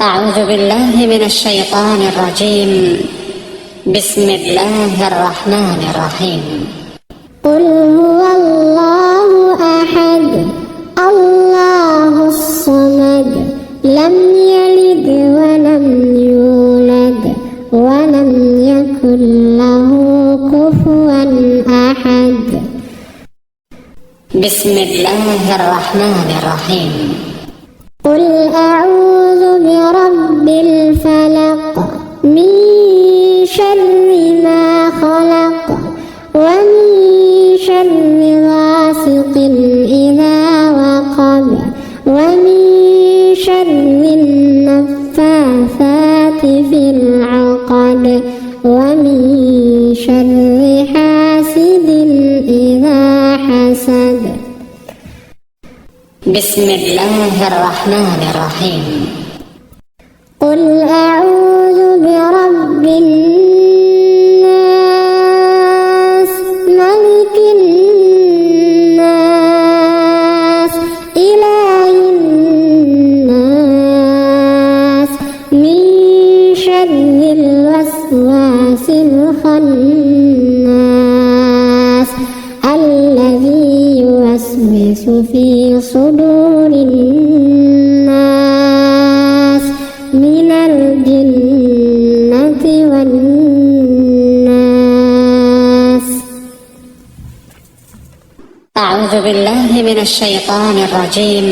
أعوذ بالله من الشيطان الرجيم. بسم الله الرحمن الرحيم. قل هو الله أحد الله الصمد لم يلد ولم يولد ولم يكن له كفوا أحد. بسم الله الرحمن الرحيم. قل أعوذ برب الفلق من شر ما خلق ومن شر غاسق إذا وقب ومن شر النفاثات في العقد ومن شر حاسد إذا حسد. بسم الله الرحمن الرحيم. قل أعوذ برب الناس ملك الناس إله الناس من شر الوسواس الخناس الذي يوسوس في صدور الناس من الجنة والناس. أعوذ بالله من الشيطان الرجيم.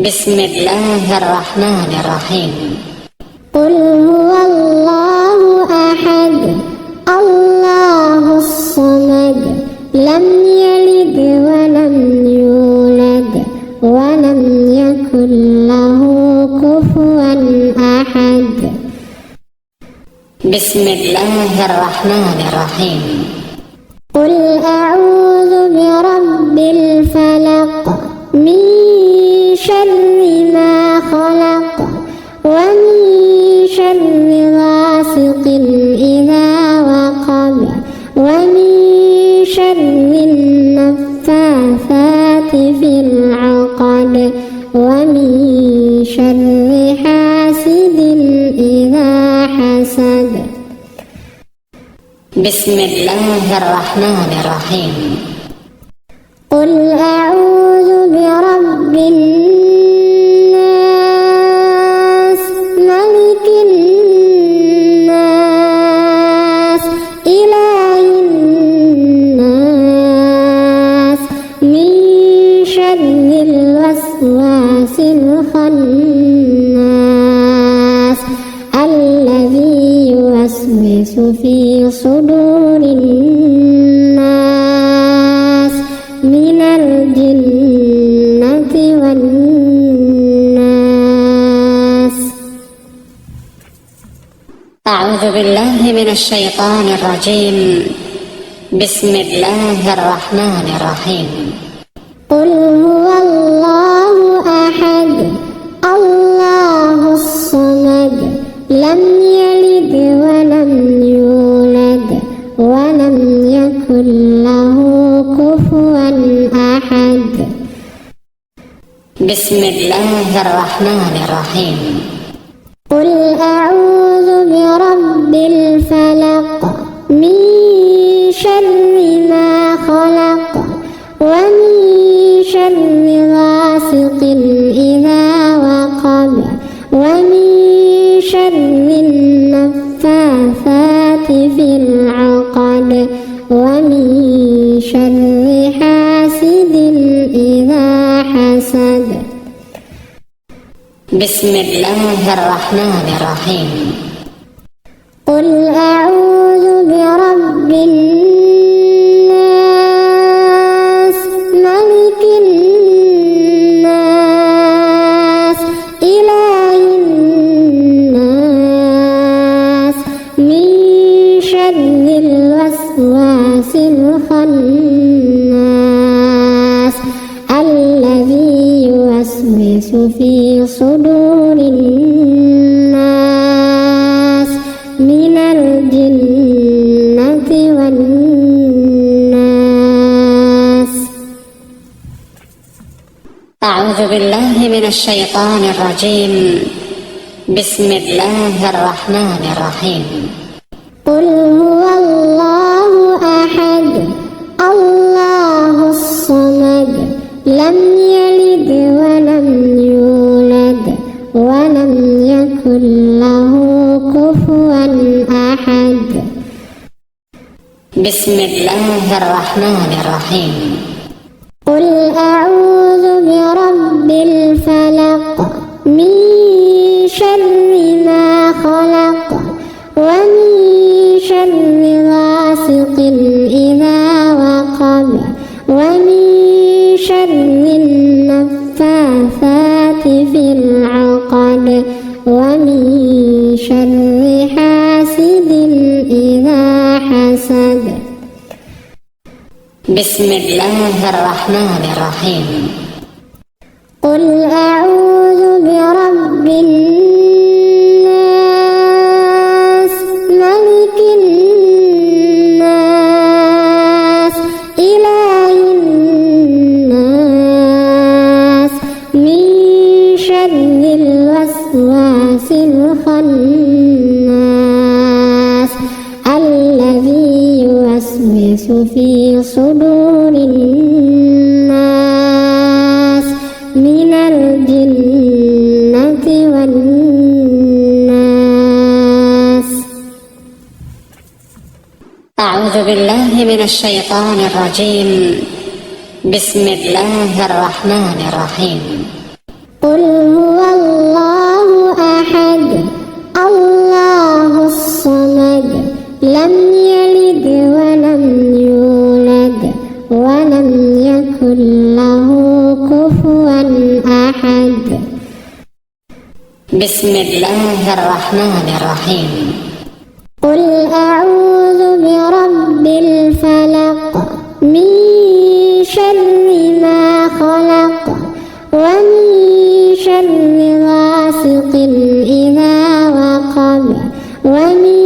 بسم الله الرحمن الرحيم. قل هو الله أحد الله الصمد لم يلد ولم يولد ولم يكن له كفوا أحد. بسم الله الرحمن الرحيم. قل أعوذ برب الفلق من شر ما خلق ومن شر غاسق إذا وقب ومن شر النفاثات في العقد ومن شر حاسد إذا حسد. بسم الله الرحمن الرحيم. قل أعوذ برب الناس ملك الناس إله الناس من شر الوسواس الخناس الذي يوسوس في صدور الناس من الجنة والناس. أعوذ بالله من الشيطان الرجيم. بسم الله الرحمن الرحيم. قل هو الله أحد الله الصمد لم يلد ولم يولد ولم يكن له كفوا أحد. بسم الله الرحمن الرحيم. قل أعوذ برب الفلق من شر ما خلق ومن شر غاسق إذا وقب ومن شر النفاثات في العقد ومن شر حاسد إذا حسد. بسم الله الرحمن الرحيم. قل أعوذ برب الناس ملك الناس إله الناس من شر الوسواس الخناس الذي يوسوس في صدور الناس من الجنة والناس. أعوذ بالله من الشيطان الرجيم. بسم الله الرحمن الرحيم. قل هو الله أحد الله الصمد لم يلد ولم يولد ولم يكن له كفوا أحد. بسم الله الرحمن الرحيم. قل أعوذ برب الفلق من شر ما خلق ومن شر غاسق إذا وقب ومن شر النفاثات في العقد ومن شر حاسد إذا حسد. بسم الله الرحمن الرحيم. قل أعوذ برب الناس ملك الناس إله الناس من شر الوسواس الخناس الذي يوسوس في صدور الناس من الجنة والناس. أعوذ بالله من الشيطان الرجيم. بسم الله الرحمن الرحيم. قل هو الله أحد الله الصمد لم يلد ولم يولد ولم يكن له كفوا أحد. بسم الله الرحمن الرحيم. قل أعوذ برب الفلق من شر ما خلق ومن شر غاسق إذا وقب ومن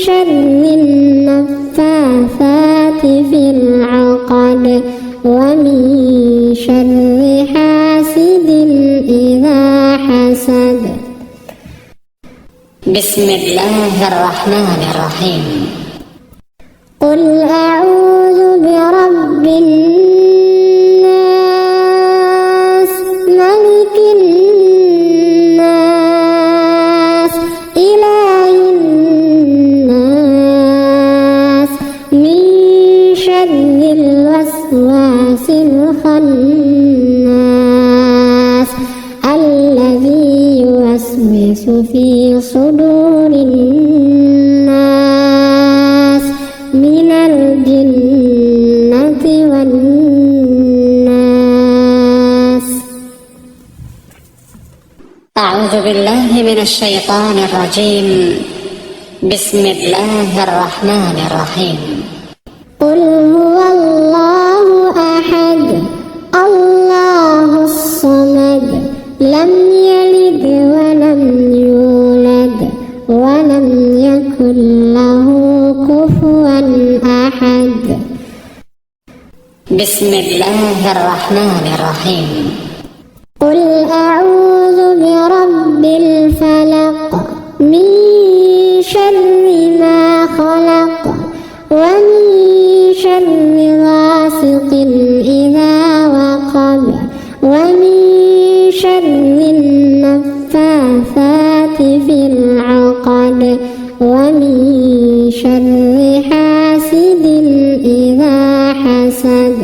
شر النفاثات في العقد ومن شر حاسد إذا حسد. بسم الله الرحمن الرحيم. قل أعوذ برب الناس ملك الناس إله الناس من شر الوسواس الخناس الذي يوسوس في صدور الناس من الجنة والناس. أعوذ بالله من الشيطان الرجيم. بسم الله الرحمن الرحيم. قل هو الله أحد الله الصمد لم يلد ولم يولد ولم يكن له كفوا أحد. بسم الله الرحمن الرحيم. قل أعوذ برب الفلق من شر ما خلق ومن شر غاسق إذا وقب ومن شر النفاثات في العقد ومن شر حاسد إذا حسد.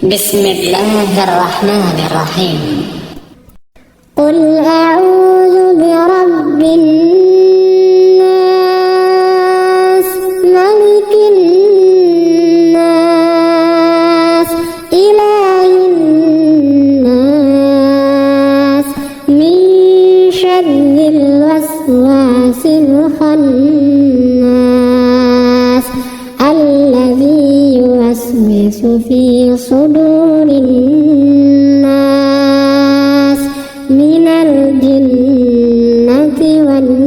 بسم الله الرحمن الرحيم. قل أعوذ برب الناس ملك الناس إله الناس من شر الوسواس الخناس الذي يوسوس في صدور الناس من الجنة والناس.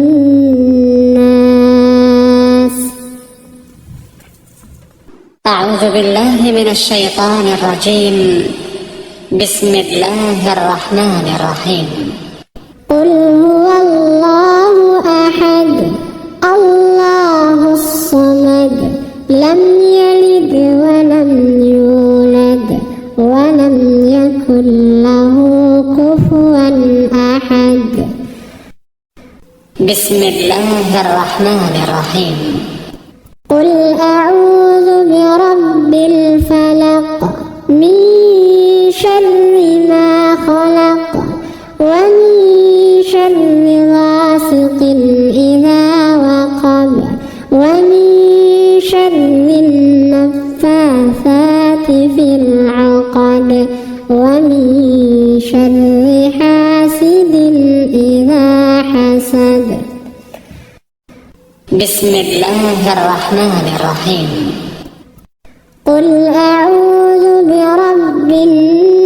أعوذ بالله من الشيطان الرجيم. بسم الله الرحمن الرحيم. قل أحد. بسم الله الرحمن الرحيم. قل أعوذ برب الفلق من شر ما خلق ومن شر غاسق إذا وقب ومن شر النفاثات في العقد ومن شر حاسد إذا حسد. بسم الله الرحمن الرحيم. قل أعوذ برب الناس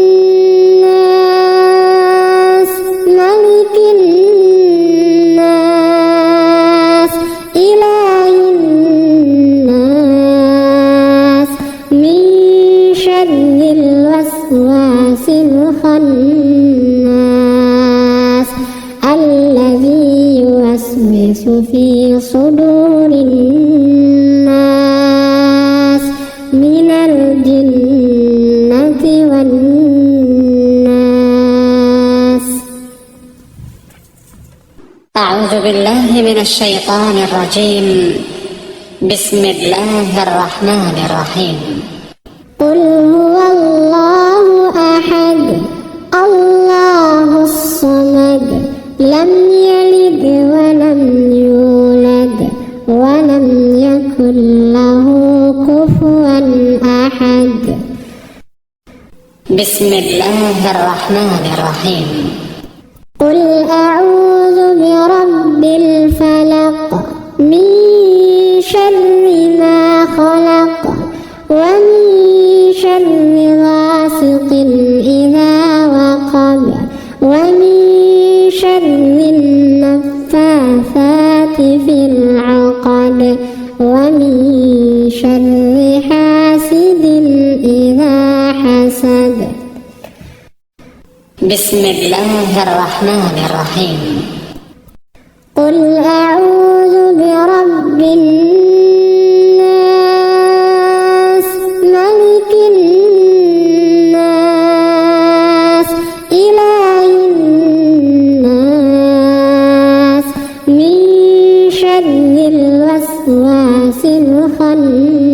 ملك الناس إله الناس من شر الوسواس الخناس الذي يوسوس في صدور الناس من الجنة والناس. أعوذ بالله من الشيطان الرجيم. بسم الله الرحمن الرحيم. قل هو الله أحد الله الصمد لم يلد ولم يولد ولم يكن له كفوا أحد. بسم الله الرحمن الرحيم. قل أعوذ برب الفلق من شر ما خلق ومن شر غاسق إذا وقب ومن شر النفاثات في العقد ومن شر حاسد إذا حسد. بسم الله الرحمن الرحيم. قل أعوذ برب الناس ملك الناس إله الناس من شر الوسواس الخناس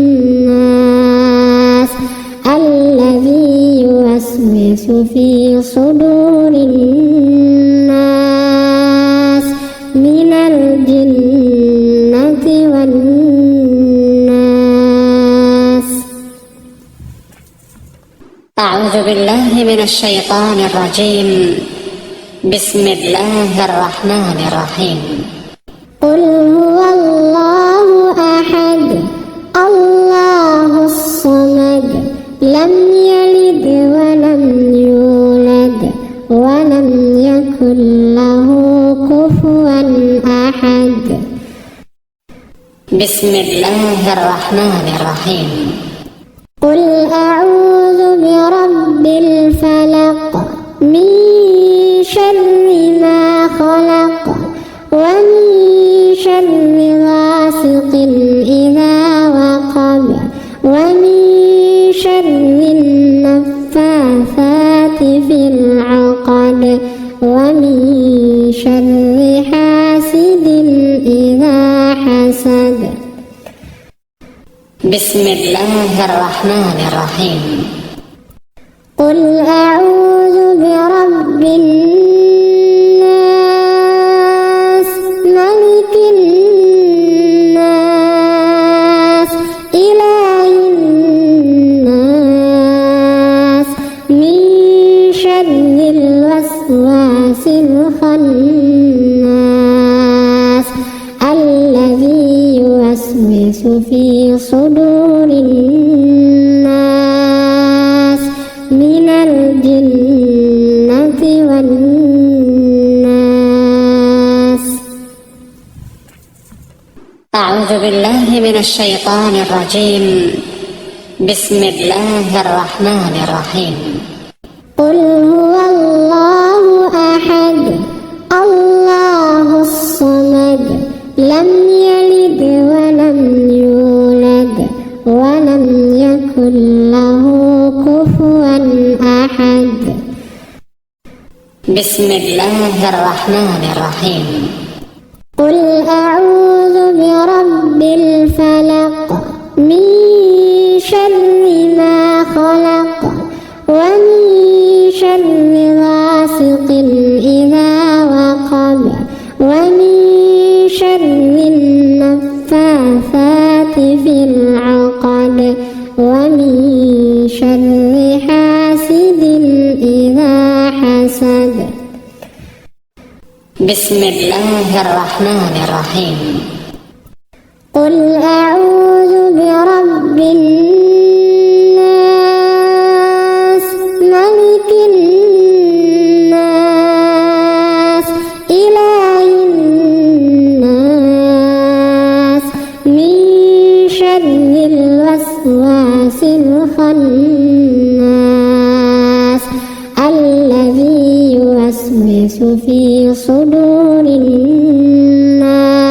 الذي يوسوس في صدور الناس من الجنة والناس. أعوذ بالله من الشيطان الرجيم. بسم الله الرحمن الرحيم. قل هو الله أحد الله الصمد لم يلد ولم يولد ولم يكن له كفوا أحد. بسم الله الرحمن الرحيم. قل أعوذ برب الفلق من شر ما خلق ومن شر غاسق إذا وقب ومن شر النفاثات في العقد ومن شر حاسد إذا حسد. بسم الله الرحمن الرحيم. قل أعوذ برب الناس ملك الناس إله الناس من شر الوسواس الخناس الذي يوسوس في صدور الناس من الجنة والناس. أعوذ بالله من الشيطان الرجيم. بسم الله الرحمن الرحيم. قل هو الله أحد الله الصمد لم يلد ولم يولد ولم يكن له كفوا أحد. بسم الله الرحمن الرحيم. قل أعوذ برب الفلق من شر ما خلق ومن شر غاسق إذا وقب ومن شر النفاثات في العقد ومن شر حاسد إذا حسد. بسم الله الرحمن الرحيم. قل أعوذ برب الناس ملك الناس إله الناس من شر الوسواس الخناس الذي يوسوس في صدور الناس